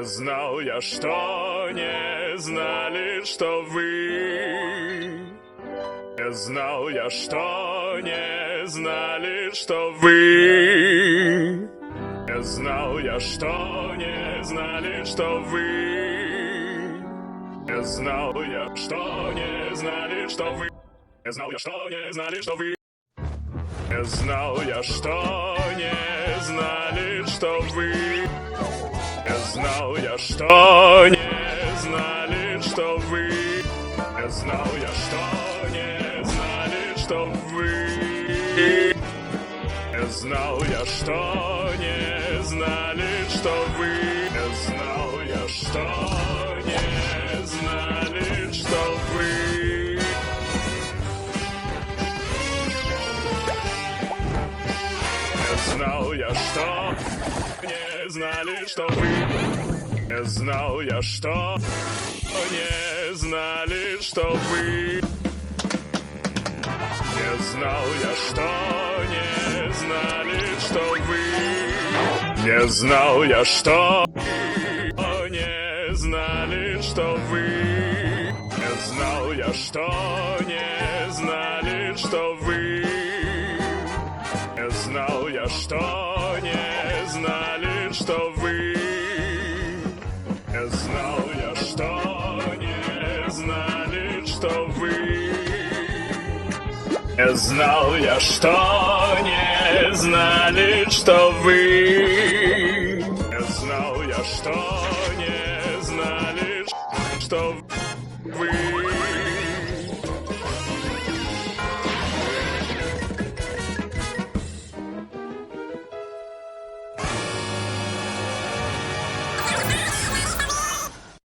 Не знал я, что не знали, что вы. Не знал я, что не знали, что вы. Не знал я, что не знали, что вы. Не знал я, что не знали, что вы. Не знал я, что не знали, что вы. Не знал я, что не знали, что вы. Не знал я, что не знали, что вы. Не знал я, что не знали, что вы. Не знал я, что не знали, что вы. Не знал я, что не знали, что вы. Не знал я, что не знали, что вы. Не знал я, что не знали, что вы. Не знал я, что не знали, что вы. Не знал я, что не знали, что вы. Не знал я, что не знали, что вы. Не знал я, что не знали, что вы. Не знал я, что не знали, что вы. Не знал я, что не знали, что вы. Не знал я, что не знали, что